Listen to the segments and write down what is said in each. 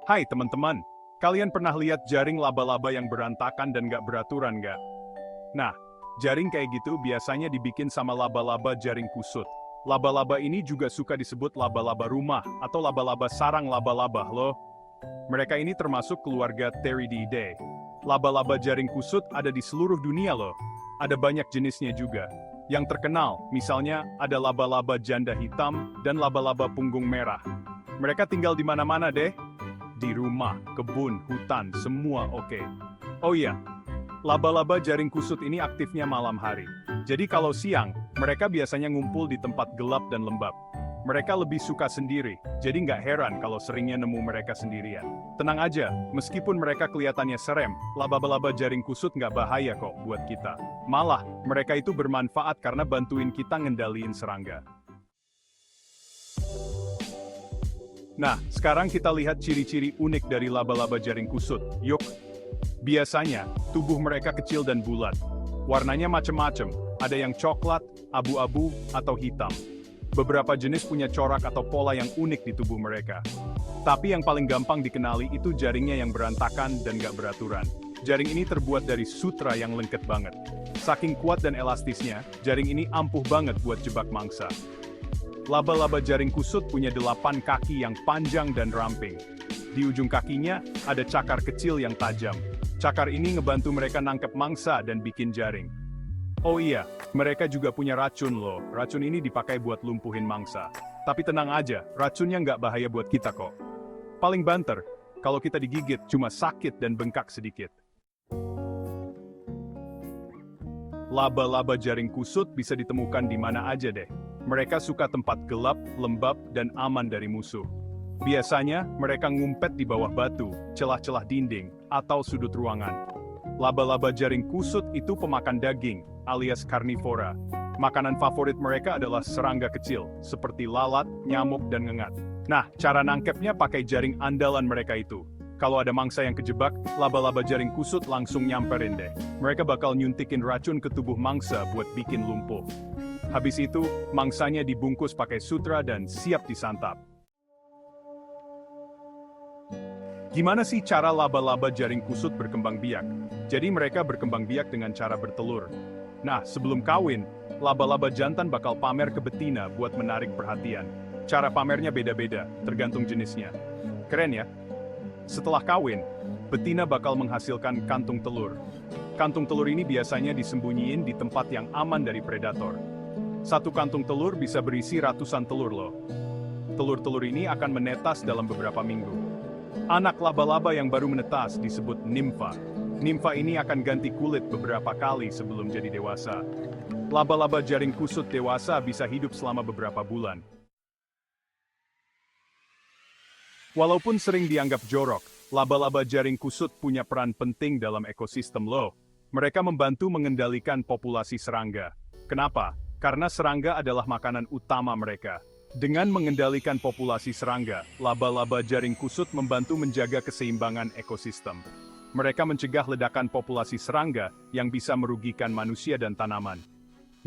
Hai teman-teman, kalian pernah lihat jaring laba-laba yang berantakan dan gak beraturan gak? Nah, jaring kayak gitu biasanya dibikin sama laba-laba jaring kusut. Laba-laba ini juga suka disebut laba-laba rumah atau laba-laba sarang laba-laba loh. Mereka ini termasuk keluarga Theridiidae. Laba-laba jaring kusut ada di seluruh dunia loh. Ada banyak jenisnya juga. Yang terkenal, misalnya ada laba-laba janda hitam dan laba-laba punggung merah. Mereka tinggal di mana-mana deh. Di rumah, kebun, hutan, semua oke. Oh iya, laba-laba jaring kusut ini aktifnya malam hari. Jadi kalau siang, mereka biasanya ngumpul di tempat gelap dan lembab. Mereka lebih suka sendiri, jadi nggak heran kalau seringnya nemu mereka sendirian. Tenang aja, meskipun mereka kelihatannya serem, laba-laba jaring kusut nggak bahaya kok buat kita. Malah, mereka itu bermanfaat karena bantuin kita ngendaliin serangga. Nah, sekarang kita lihat ciri-ciri unik dari laba-laba jaring kusut. Yuk! Biasanya, tubuh mereka kecil dan bulat. Warnanya macam-macam, ada yang coklat, abu-abu, atau hitam. Beberapa jenis punya corak atau pola yang unik di tubuh mereka. Tapi yang paling gampang dikenali itu jaringnya yang berantakan dan gak beraturan. Jaring ini terbuat dari sutra yang lengket banget. Saking kuat dan elastisnya, jaring ini ampuh banget buat jebak mangsa. Laba-laba jaring kusut punya 8 kaki yang panjang dan ramping. Di ujung kakinya, ada cakar kecil yang tajam. Cakar ini ngebantu mereka nangkep mangsa dan bikin jaring. Oh iya, mereka juga punya racun loh. Racun ini dipakai buat lumpuhin mangsa. Tapi tenang aja, racunnya nggak bahaya buat kita kok. Paling banter, kalau kita digigit cuma sakit dan bengkak sedikit. Laba-laba jaring kusut bisa ditemukan di mana aja deh. Mereka suka tempat gelap, lembab, dan aman dari musuh. Biasanya, mereka ngumpet di bawah batu, celah-celah dinding, atau sudut ruangan. Laba-laba jaring kusut itu pemakan daging, alias karnivora. Makanan favorit mereka adalah serangga kecil, seperti lalat, nyamuk, dan ngengat. Nah, cara nangkepnya pakai jaring andalan mereka itu. Kalau ada mangsa yang kejebak, laba-laba jaring kusut langsung nyamperin deh. Mereka bakal nyuntikin racun ke tubuh mangsa buat bikin lumpuh. Habis itu, mangsanya dibungkus pakai sutra dan siap disantap. Gimana sih cara laba-laba jaring kusut berkembang biak? Jadi mereka berkembang biak dengan cara bertelur. Nah, sebelum kawin, laba-laba jantan bakal pamer ke betina buat menarik perhatian. Cara pamernya beda-beda, tergantung jenisnya. Keren ya? Setelah kawin, betina bakal menghasilkan kantung telur. Kantung telur ini biasanya disembunyiin di tempat yang aman dari predator. Satu kantung telur bisa berisi ratusan telur loh. Telur-telur ini akan menetas dalam beberapa minggu. Anak laba-laba yang baru menetas disebut nimfa. Nimfa ini akan ganti kulit beberapa kali sebelum jadi dewasa. Laba-laba jaring kusut dewasa bisa hidup selama beberapa bulan. Walaupun sering dianggap jorok, laba-laba jaring kusut punya peran penting dalam ekosistem loh. Mereka membantu mengendalikan populasi serangga. Kenapa? Karena serangga adalah makanan utama mereka. Dengan mengendalikan populasi serangga, laba-laba jaring kusut membantu menjaga keseimbangan ekosistem. Mereka mencegah ledakan populasi serangga yang bisa merugikan manusia dan tanaman.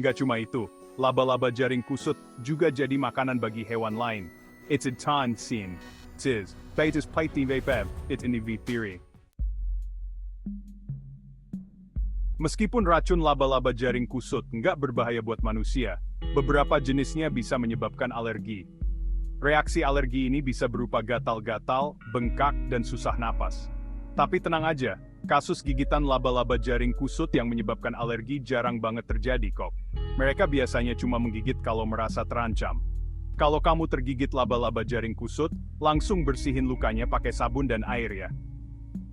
Nggak cuma itu, laba-laba jaring kusut juga jadi makanan bagi hewan lain. It's a time scene. Tis, Betis Plating Vapeb, it's in the theory. Meskipun racun laba-laba jaring kusut nggak berbahaya buat manusia, beberapa jenisnya bisa menyebabkan alergi. Reaksi alergi ini bisa berupa gatal-gatal, bengkak, dan susah napas. Tapi tenang aja, kasus gigitan laba-laba jaring kusut yang menyebabkan alergi jarang banget terjadi kok. Mereka biasanya cuma menggigit kalau merasa terancam. Kalau kamu tergigit laba-laba jaring kusut, langsung bersihin lukanya pakai sabun dan air ya.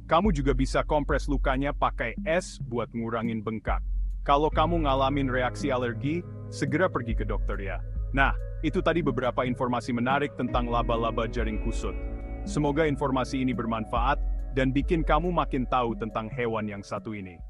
Kamu juga bisa kompres lukanya pakai es buat ngurangin bengkak. Kalau kamu ngalamin reaksi alergi, segera pergi ke dokter ya. Nah, itu tadi beberapa informasi menarik tentang laba-laba jaring kusut. Semoga informasi ini bermanfaat dan bikin kamu makin tahu tentang hewan yang satu ini.